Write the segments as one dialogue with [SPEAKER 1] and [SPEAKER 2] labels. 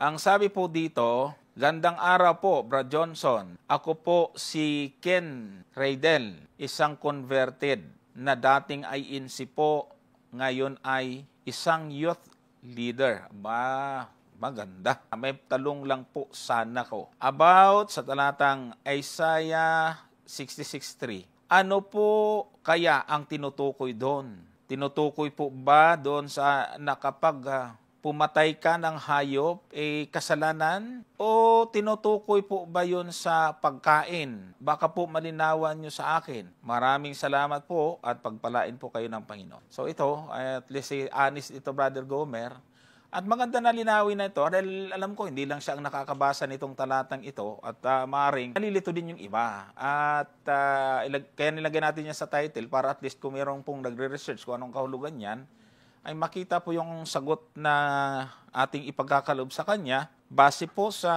[SPEAKER 1] Ang sabi po dito, gandang araw po, Brad Johnson. Ako po si Ken Raydel, isang converted na dating INC po, ngayon ay isang youth leader. Maganda. May talong lang po sana ko. About sa talatang Isaiah 66:3. Ano po kaya ang tinutukoy doon? Tinutukoy po ba doon sa nakapag pumatay ka ng hayop, kasalanan? O tinutukoy po ba yun sa pagkain? Baka po malinawan nyo sa akin. Maraming salamat po at pagpalain po kayo ng Panginoon. So ito, at least honest ito, Brother Gomer. At maganda na linawin na ito dahil alam ko hindi lang siya ang nakakabasa nitong talatang ito at maaaring nalilito din yung iba. At kaya nilagay natin niya sa title para at least kung mayroong pong nagre-research kung anong kahulugan yan, ay makita po yung sagot na ating ipagkakalob sa kanya base po sa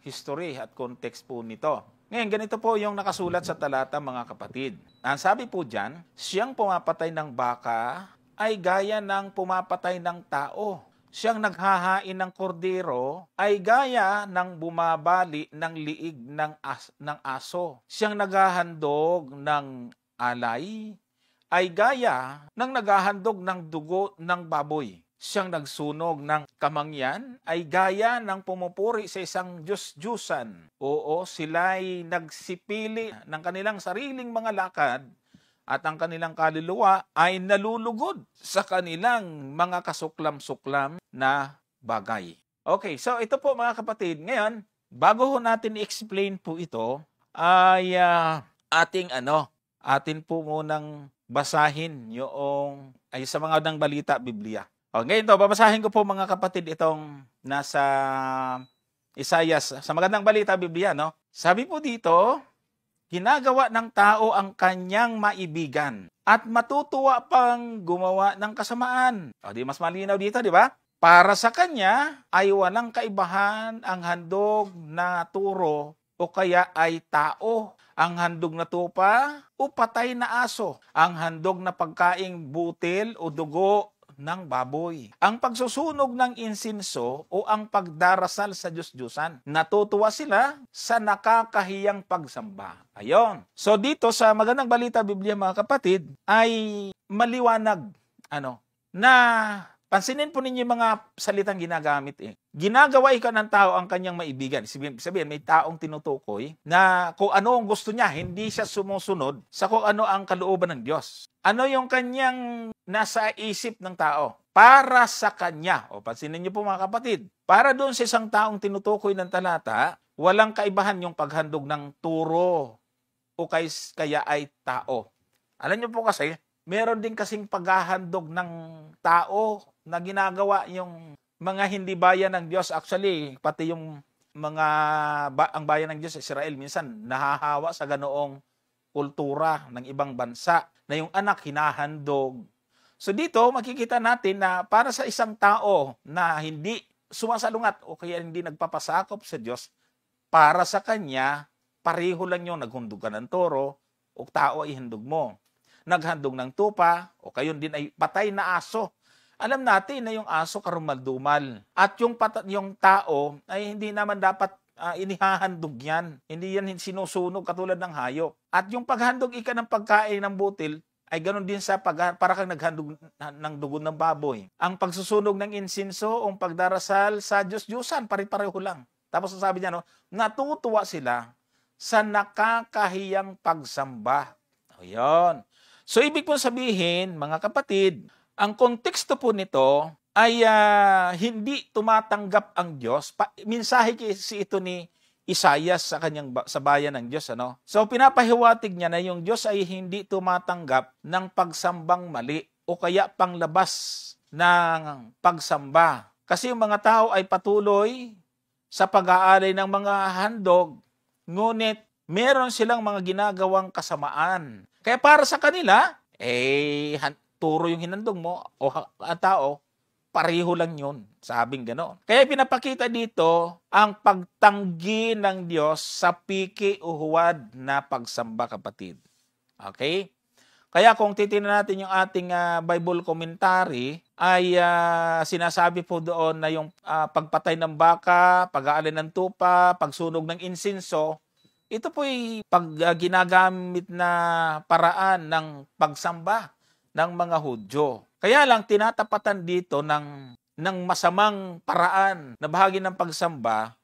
[SPEAKER 1] history at context po nito. Ngayon, ganito po yung nakasulat sa talata, mga kapatid. Ang sabi po dyan, siyang pumapatay ng baka ay gaya ng pumapatay ng tao. Siyang naghahain ng kordero ay gaya ng bumabali ng liig ng aso. Siyang naghahandog ng alay ay gaya ng naghahandog ng dugo ng baboy. Siyang nagsunog ng kamangyan ay gaya ng pumupuri sa isang Diyos-Diyusan. Oo, sila'y nagsipili ng kanilang sariling mga lakad at ang kanilang kaluluwa ay nalulugod sa kanilang mga kasuklam-suklam na bagay. Okay, so ito po mga kapatid. Ngayon, bago ho natin i-explain po ito, ay atin po munang basahin yung sa mga ng balita, Biblia. O, ngayon to, babasahin ko po mga kapatid itong nasa Isaiah, sa magandang balita, Biblia, no? Sabi po dito, ginagawa ng tao ang kanyang maibigan at matutuwa pang gumawa ng kasamaan. O, di mas malinaw dito, di ba? Para sa kanya ay walang kaibahan ang handog na turo o kaya ay tao, ang handog na tupa o patay na aso, ang handog na pagkaing butil o dugo ng baboy, ang pagsusunog ng insinso o ang pagdarasal sa Diyos-Diyusan. Natutuwa sila sa nakakahiyang pagsamba. Ayon. So dito sa magandang balita Biblia, mga kapatid, ay maliwanag na pansinin po ninyo yung mga salitang ginagamit. Ginagawa ikaw ng tao ang kanyang maibigan. Sabihin, may taong tinutukoy na kung ano ang gusto niya, hindi siya sumusunod sa kung ano ang kalooban ng Diyos. Ano yung kanyang nasa isip ng tao? Para sa kanya. O pansinin niyo po mga kapatid, para doon sa isang taong tinutukoy ng talata, walang kaibahan yung paghandog ng turo o kaya ay tao. Alam niyo po kasi, meron din kasing paghahandog ng tao na ginagawa yung mga hindi bayan ng Diyos. Actually, pati yung ang bayan ng Diyos, Israel, minsan nahahawa sa ganoong kultura ng ibang bansa na yung anak hinahandog. So dito, makikita natin na para sa isang tao na hindi sumasalungat o kaya hindi nagpapasakop sa Diyos, para sa kanya, pareho lang yung naghundog ka ng toro o tao ay handog mo. Naghandog ng tupa o kayon din ay patay na aso. Alam natin na yung aso karumaldumal. At yung tao ay hindi naman dapat inihahandog yan. Hindi yan sinusunog katulad ng hayop. At yung paghandog ng pagkain ng butil ay ganoon din sa para kang naghandog ng dugo ng baboy. Ang pagsusunog ng insinso o pagdarasal sa Diyos-Diyusan, pare-pareho lang. Tapos sabi niya, natutuwa sila sa nakakahiyang pagsamba. Ayan. So, ibig pong sabihin, mga kapatid, ang konteksto po nito ay hindi tumatanggap ang Diyos. Mensahe kasi ito ni Isaiah sa bayan ng Diyos. So, pinapahiwatig niya na yung Diyos ay hindi tumatanggap ng pagsambang mali o kaya panglabas ng pagsamba. Kasi yung mga tao ay patuloy sa pag-aalay ng mga handog, ngunit meron silang mga ginagawang kasamaan. Kaya para sa kanila, turo yung hinandog mo o tao, pareho lang yun. Sabing gano'n. Kaya pinapakita dito ang pagtanggi ng Diyos sa piki o huwad na pagsamba, kapatid. Okay? Kaya kung titingnan natin yung ating Bible commentary, ay sinasabi po doon na yung pagpatay ng baka, pag-aalay ng tupa, pagsunog ng insinso, ito po ay ginagamit na paraan ng pagsamba ng mga Hudyo. Kaya lang tinatapatan dito ng masamang paraan na bahagi ng pagsamba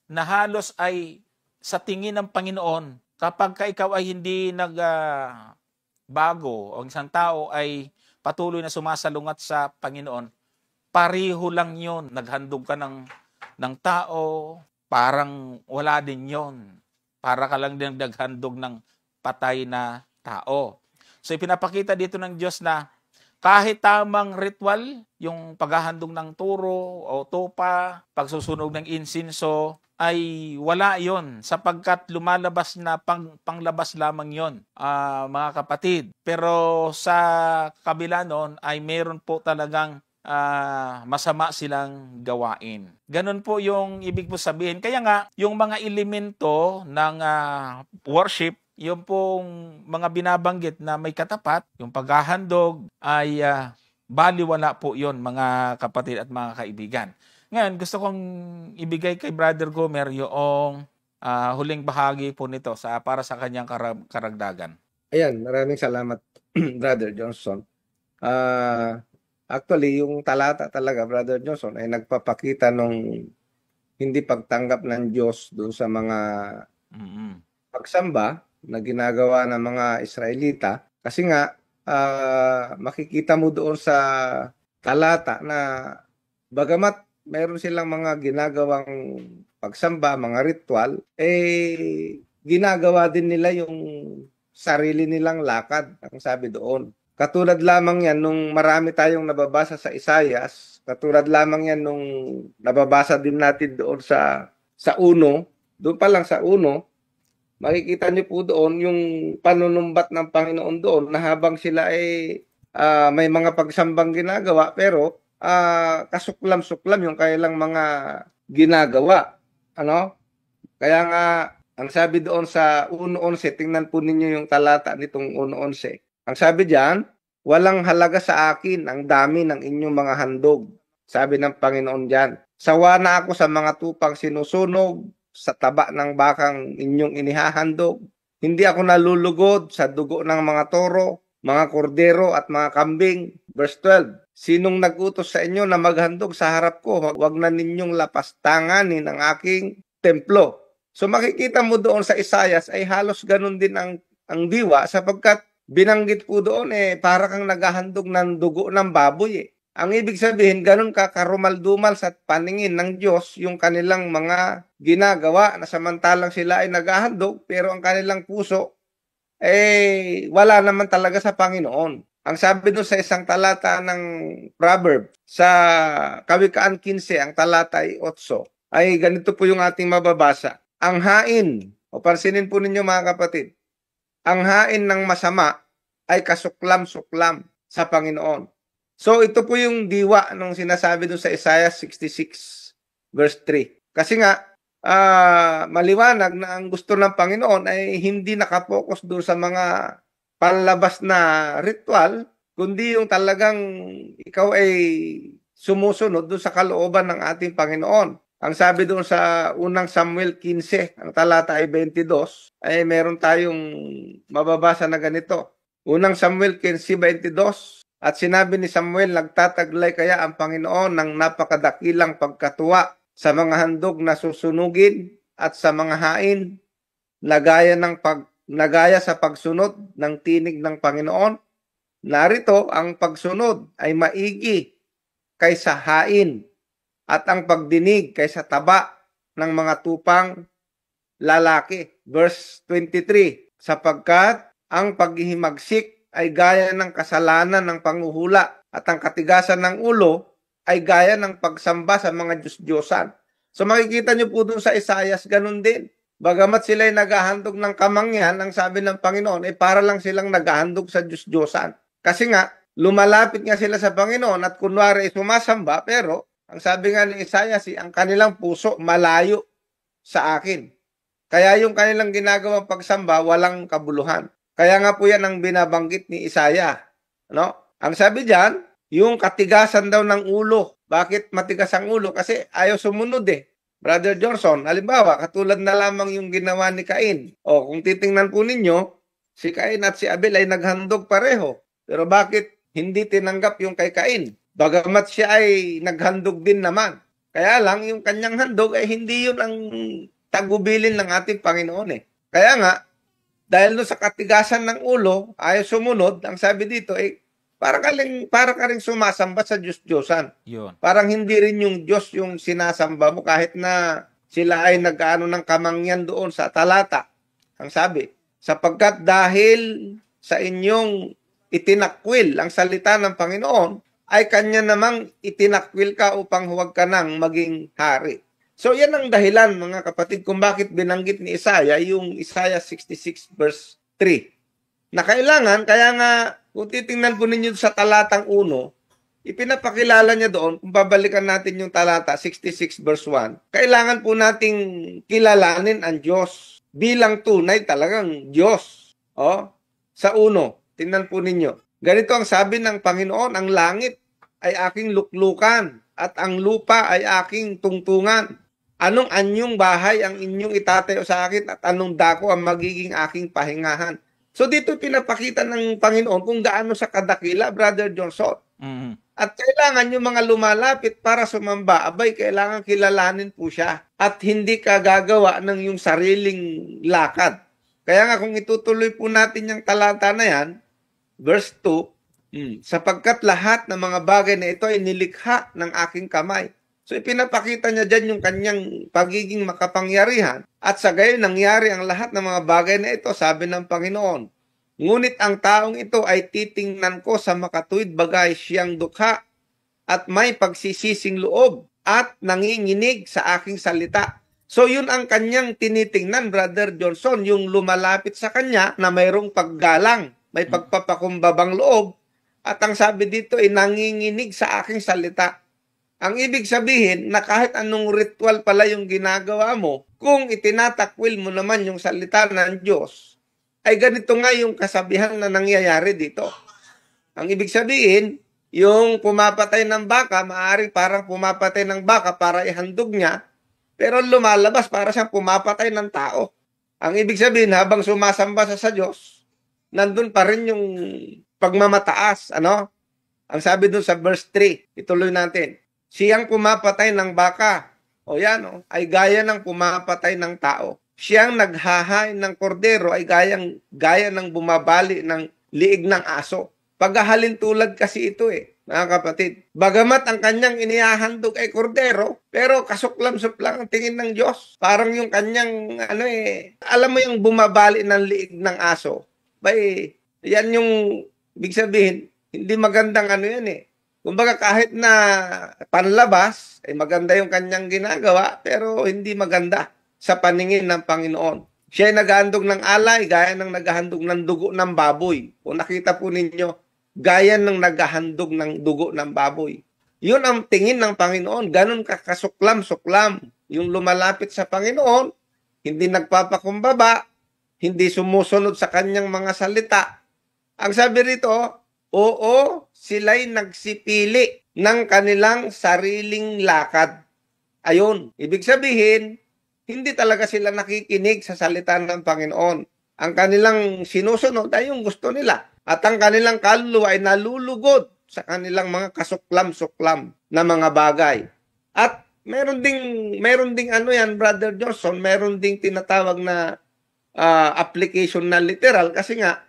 [SPEAKER 1] na halos ay sa tingin ng Panginoon kapag ikaw ay hindi bago o isang tao ay patuloy na sumasalungat sa Panginoon, pareho lang yon. Naghandog ka ng tao, parang wala din yon. Para ka lang din naghandog ng patay na tao. So ipinapakita dito ng Diyos na kahit tamang ritual, yung paghahandog ng turo o tupa, pagsusunog ng insinso, ay wala yon sapagkat lumalabas na panglabas lamang yon, mga kapatid. Pero sa kabila nun ay meron po talagang masama silang gawain. Ganun po yung ibig po sabihin. Kaya nga, yung mga elemento ng worship, yung pong mga binabanggit na may katapat, yung paghahandog, ay baliwala po yon, mga kapatid at mga kaibigan. Ngayon, gusto kong ibigay kay Brother Gomer yung huling bahagi po nito para sa kanyang karagdagan.
[SPEAKER 2] Ayan, maraming salamat, Brother Johnson. Actually, yung talata talaga, Brother Johnson, ay nagpapakita nung hindi pagtanggap ng Diyos doon sa mga pagsamba na ginagawa ng mga Israelita. Kasi nga, makikita mo doon sa talata na bagamat mayroon silang mga ginagawang pagsamba, mga ritual, ginagawa din nila yung sarili nilang lakad, ang sabi doon. Katulad lamang yan nung marami tayong nababasa sa Isaias, katulad lamang yan nung nababasa din natin doon sa 1, doon pa lang sa 1, makikita niyo po doon yung panunumbat ng Panginoon doon na habang sila ay may mga pagsambang ginagawa, pero kasuklam-suklam yung kailang mga ginagawa. Ano? Kaya nga, ang sabi doon sa 1:11, tingnan po ninyo yung talata nitong 1:11. Ang sabi diyan, walang halaga sa akin ang dami ng inyong mga handog. Sabi ng Panginoon diyan. Sawa na ako sa mga tupang sinusunog, sa taba ng bakang inyong inihahandog. Hindi ako nalulugod sa dugo ng mga toro, mga kordero at mga kambing. Verse 12. Sinong nag-utos sa inyo na maghandog sa harap ko? Huwag na ninyong lapastanganin ang aking templo. So makikita mo doon sa Isaias ay halos ganun din ang diwa sapagkat binanggit po doon para kang naghahandog ng dugo ng baboy. Ang ibig sabihin, ganun ka karumal-dumal sa paningin ng Diyos yung kanilang mga ginagawa na samantalang sila ay naghahandog pero ang kanilang puso wala naman talaga sa Panginoon. Ang sabi doon sa isang talata ng Proverb, sa Kawikaan 15, ang talata ay 8, ay ganito po yung ating mababasa. Ang hain, o pansinin po ninyo mga kapatid, ang hain ng masama ay kasuklam-suklam sa Panginoon. So ito po yung diwa nung sinasabi doon sa Isaiah 66 verse 3. Kasi nga, maliwanag na ang gusto ng Panginoon ay hindi nakapokus doon sa mga panlabas na ritual, kundi yung talagang ikaw ay sumusunod doon sa kalooban ng ating Panginoon. Ang sabi doon sa unang Samuel 15, ang talata ay 22, ay meron tayong mababasa na ganito. Unang Samuel 15:22, at sinabi ni Samuel, nagtataglay kaya ang Panginoon ng napakadakilang pagkatuwa sa mga handog na susunugin at sa mga hain, nagaya sa pagsunod ng tinig ng Panginoon. Narito ang pagsunod ay maigi kaysa hain at ang pagdinig kaysa taba ng mga tupang lalaki. Verse 23, sapagkat ang paghihimagsik ay gaya ng kasalanan ng panghuhula at ang katigasan ng ulo ay gaya ng pagsamba sa mga Diyos-Diyosan. So makikita niyo po dun sa Isaias, ganun din. Bagamat sila ay naghahandog ng kamangyan, ang sabi ng Panginoon, para lang silang naghahandog sa Diyos-Diyosan. Kasi nga, lumalapit nga sila sa Panginoon at kunwari sumasamba, pero ang sabi nga ni Isaias, ang kanilang puso malayo sa akin. Kaya yung kanilang ginagawang pagsamba, walang kabuluhan. Kaya nga po yan ang binabanggit ni Isaiah. No? Ang sabi diyan, yung katigasan daw ng ulo. Bakit matigas ang ulo? Kasi ayaw sumunod eh. Brother Johnson, halimbawa, katulad na lamang yung ginawa ni Cain. O kung titingnan po ninyo, si Cain at si Abel ay naghandog pareho. Pero bakit hindi tinanggap yung kay Cain? Bagamat siya ay naghandog din naman. Kaya lang, yung kanyang handog ay hindi yun ang tagubilin ng ating Panginoon eh. Kaya nga, dahil doon sa katigasan ng ulo, ayaw sumunod, ang sabi dito ay para ka rin sumasamba sa Diyos-Diyosan.
[SPEAKER 1] Yun.
[SPEAKER 2] Parang hindi rin yung Diyos yung sinasamba mo kahit na sila ay nag-ano ng kamangyan doon sa talata. Ang sabi, sapagkat dahil sa inyong itinakwil ang salita ng Panginoon, ay kanya namang itinakwil ka upang huwag ka nang maging hari. So yan ang dahilan mga kapatid kung bakit binanggit ni Isaiah yung Isaiah 66 verse 3. Na kailangan, kaya nga kung titingnan po ninyo sa talatang 1, ipinapakilala niya doon, kung babalikan natin yung talata 66 verse 1, kailangan po nating kilalanin ang Diyos bilang tunay talagang Diyos. Sa 1, tingnan po ninyo. Ganito ang sabi ng Panginoon, ang langit ay aking luklukan at ang lupa ay aking tungtungan. Anong anyong bahay ang inyong itatayo sa akin at anong dako ang magiging aking pahingahan? So dito pinapakita ng Panginoon kung gaano sa kadakila, Brother Johnson.
[SPEAKER 1] Mhm.
[SPEAKER 2] At kailangan yung mga lumalapit para sumamba, abay, kailangan kilalanin po siya. At hindi ka gagawa ng yung sariling lakad. Kaya nga kung itutuloy po natin yung talata na yan, verse 2, sapagkat lahat ng mga bagay na ito ay nilikha ng aking kamay. So ipinapakita niya dyan yung kanyang pagiging makapangyarihan. At sa gayon nangyari ang lahat ng mga bagay na ito, sabi ng Panginoon. Ngunit ang taong ito ay titingnan ko sa makatuwid bagay siyang dukha at may pagsisising loob at nanginginig sa aking salita. So yun ang kanyang tinitingnan, Brother Johnson, yung lumalapit sa kanya na mayroong paggalang, may pagpapakumbabang loob, at ang sabi dito ay nanginginig sa aking salita. Ang ibig sabihin na kahit anong ritual pala yung ginagawa mo, kung itinatakwil mo naman yung salita ng Diyos, ay ganito nga yung kasabihan na nangyayari dito. Ang ibig sabihin, yung pumapatay ng baka, maaaring parang pumapatay ng baka para ihandog niya, pero lumalabas para siyang pumapatay ng tao. Ang ibig sabihin, habang sumasamba sa Diyos, nandun pa rin yung pagmamataas. Ang sabi dun sa verse 3, ituloy natin. Siyang pumapatay ng baka, ay gaya ng pumapatay ng tao. Siyang naghahain ng kordero ay gaya ng bumabali ng liig ng aso. Paghahalin tulad kasi ito mga kapatid. Bagamat ang kanyang inihahandog ay kordero, pero kasuklam-suklam ang tingin ng Diyos. Parang yung kanyang, alam mo yung bumabali ng liig ng aso. Yan yung, ibig sabihin, hindi magandang yan Kumbaga kahit na panlabas, ay maganda yung kanyang ginagawa, pero hindi maganda sa paningin ng Panginoon. Siya ay naghahandog ng alay, gaya ng naghahandog ng dugo ng baboy. Kung nakita po ninyo, gaya ng naghahandog ng dugo ng baboy. Yun ang tingin ng Panginoon. Ganun kakasuklam-suklam. Yung lumalapit sa Panginoon, hindi nagpapakumbaba, hindi sumusunod sa kanyang mga salita. Ang sabi rito, oo, sila'y nagsipili ng kanilang sariling lakad. Ayun, ibig sabihin, hindi talaga sila nakikinig sa salita ng Panginoon. Ang kanilang sinusunod ay yung gusto nila. At ang kanilang kaluluwa ay nalulugod sa kanilang mga kasuklam-suklam na mga bagay. At meron ding Brother Johnson, meron ding tinatawag na application na literal kasi nga,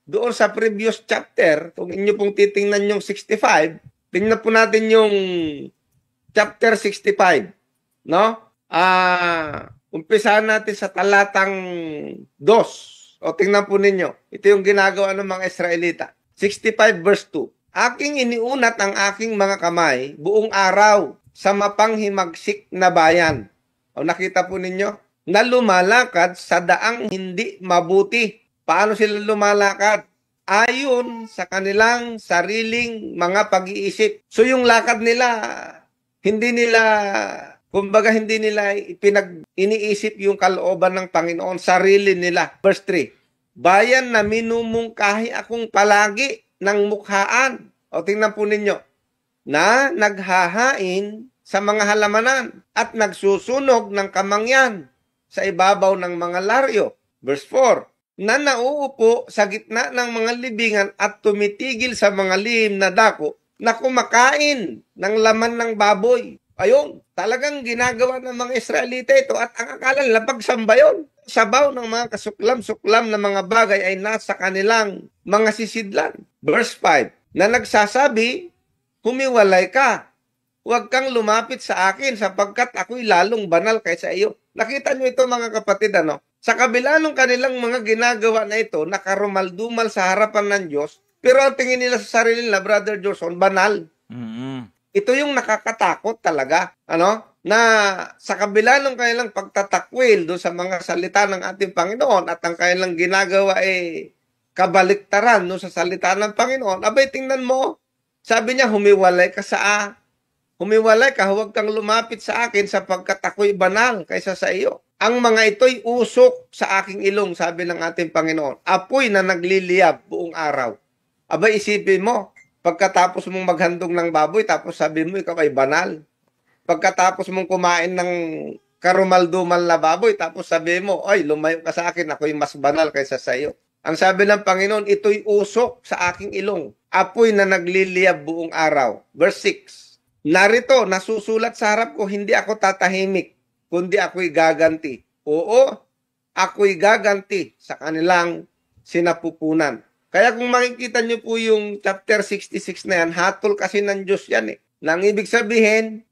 [SPEAKER 2] doon sa previous chapter, kung inyo pong titingnan yung 65, tingnan po natin yung chapter 65, umpisahan natin sa talatang 2. O tingnan po ninyo, ito yung ginagawa ng mga Israelita. 65 verse 2. Aking iniunat ang aking mga kamay buong araw sa mapanghimagsik na bayan. O nakita po ninyo, na lumalakad sa daang hindi mabuti. Paano sila lumalakad? Ayon sa kanilang sariling mga pag-iisip. So yung lakad nila, hindi nila iniisip yung kalooban ng Panginoon, sarili nila. Verse 3. bayan na minumungkahi akong palagi ng mukhaan. O tingnan po ninyo, na naghahain sa mga halamanan at nagsusunog ng kamangyan sa ibabaw ng mga laryo. Verse 4, na nauupo sa gitna ng mga libingan at tumitigil sa mga lihim na dako na kumakain ng laman ng baboy. Ayun, talagang ginagawa ng mga Israelita ito at ang akala nila pagsamba yun. Sabaw ng mga kasuklam-suklam na mga bagay ay nasa kanilang mga sisidlan. Verse 5, na nagsasabi, humiwalay ka. Huwag kang lumapit sa akin sapagkat ako'y lalong banal kaysa iyo. Nakita nyo ito mga kapatid, ano? Sa kabila ng kanilang mga ginagawa na ito, nakarumal-dumal sa harapan ng Diyos, pero ang tingin nila sa sarili nila, Brother Johnson, banal. Ito yung nakakatakot talaga, ano? Na sa kabila ng kanilang pagtatakwil doon sa mga salita ng ating Panginoon at ang kanilang ginagawa kabaliktaran no sa salita ng Panginoon, abay tingnan mo, sabi niya, humiwalay ka, huwag kang lumapit sa akin sapagkat ako'y banal kaysa sa iyo. Ang mga ito'y usok sa aking ilong, sabi ng ating Panginoon. Apoy na nagliliyab buong araw. Abay isipin mo, pagkatapos mong maghandog ng baboy, tapos sabi mo ikaw ay banal. Pagkatapos mong kumain ng karumal-dumal na baboy, tapos sabi mo, ay lumayo ka sa akin, ako'y mas banal kaysa sa iyo. Ang sabi ng Panginoon, ito'y usok sa aking ilong. Apoy na nagliliyab buong araw. Verse 6, narito, nasusulat sa harap ko, hindi ako tatahimik, kundi ako'y gaganti. Oo, ako'y gaganti sa kanilang sinapupunan. Kaya kung makikita nyo po yung chapter 66 na yan, hatol kasi ng Diyos yan eh. Nang ibig sabihin,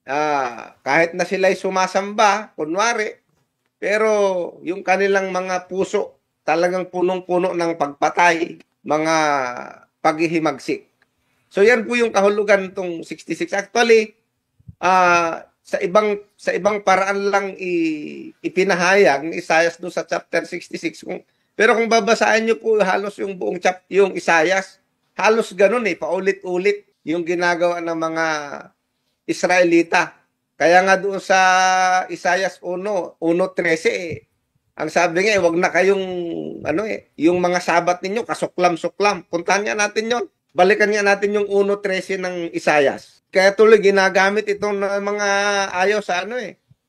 [SPEAKER 2] kahit na sila'y sumasamba, kunwari, pero yung kanilang mga puso, talagang punong-puno ng pagpatay, mga paghihimagsik. So yan po yung kahulugan itong 66. Actually, sa ibang paraan lang ipinahayag ni Isaias doon sa chapter 66. Pero kung babasahin niyo po halos yung buong yung Isaias, halos ganun paulit-ulit yung ginagawa ng mga Israelita. Kaya nga doon sa Isaias 1:13 ang sabi nga wag na kayong yung mga sabat ninyo kasuklam-suklam. Puntahan nga natin 'yon. Balikan nga natin yung 1:13 ng Isaias. Kaya tuloy ginagamit itong mga ayaw sa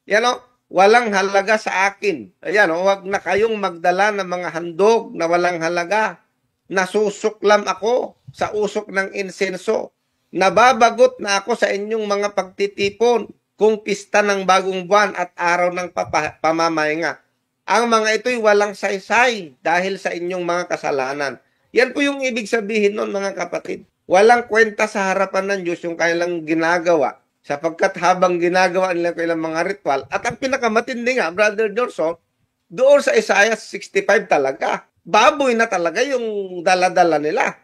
[SPEAKER 2] Yan walang halaga sa akin. Ayan wag na kayong magdala ng mga handog na walang halaga. Nasusuklam ako sa usok ng insenso. Nababagot na ako sa inyong mga pagtitipon kung pista ng bagong buwan at araw ng pamamahinga. Ang mga ito'y walang saysay dahil sa inyong mga kasalanan. Yan po yung ibig sabihin nun mga kapatid. Walang kwenta sa harapan ng Diyos yung kailang ginagawa sapagkat habang ginagawa nila kailang mga ritual at ang pinakamatindi nga, Brother Johnson, doon sa Isaiah 65 talaga. Baboy na talaga yung dala-dala nila.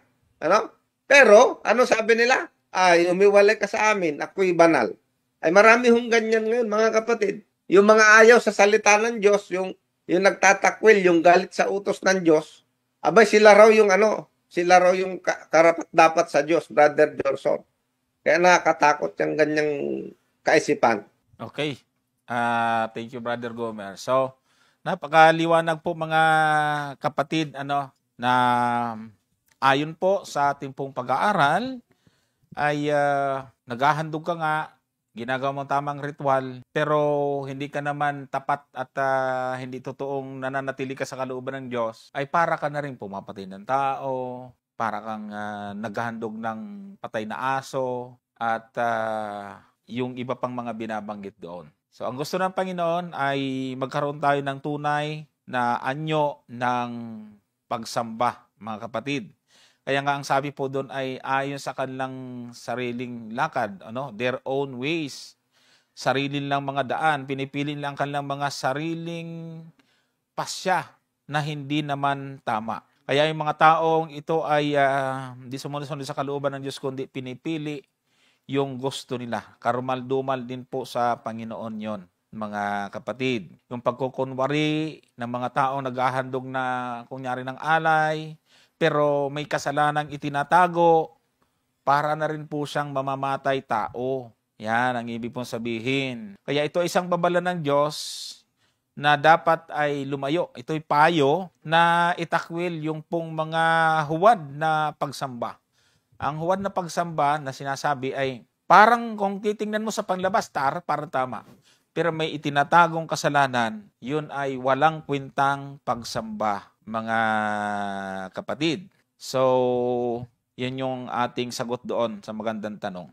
[SPEAKER 2] Pero, ano sabi nila? Ay, umiwalay ka sa amin, ako'y banal. Ay marami hong ganyan ngayon mga kapatid. Yung mga ayaw sa salita ng Diyos, yung nagtatakwil, yung galit sa utos ng Diyos, abay sila raw yung karapat-dapat sa Diyos, Brother Johnson. Kaya nakakatakot yung ganyang kaisipan.
[SPEAKER 1] Okay. Thank you, Brother Gomer. So, napakaliwanag po mga kapatid, na ayon po sa ating pong pag-aaral, ay naghahandog ka nga, ginagawa mong tamang ritual, pero hindi ka naman tapat at hindi totoong nananatili ka sa kalooban ng Diyos, ay para ka na rin pumapatay ng tao, para kang naghahandog ng patay na aso, at yung iba pang mga binabanggit doon. So, ang gusto ng Panginoon ay magkaroon tayo ng tunay na anyo ng pagsamba, mga kapatid. Kaya nga ang sabi po doon ay ayon sa kanilang sariling lakad, their own ways. Sarili lang mga daan, pinipili lang kanilang mga sariling pasya na hindi naman tama. Kaya yung mga taong ito ay hindi sumusunod sa kalooban ng Diyos kundi pinipili yung gusto nila. Karumal-dumal din po sa Panginoon yon, mga kapatid. Yung pagkukunwari ng mga taong naghahandog na kunyari ng alay, pero may kasalanang itinatago, para na rin po siyang mamamatay tao. Yan ang ibig pong sabihin. Kaya ito isang babala ng Diyos na dapat ay lumayo. Ito'y payo na itakwil yung pong mga huwad na pagsamba. Ang huwad na pagsamba na sinasabi ay parang kung titingnan mo sa panlabas, parang tama. Pero may itinatagong kasalanan, yun ay walang kwentang pagsamba, mga kapatid. So, yun yung ating sagot doon sa magandang tanong.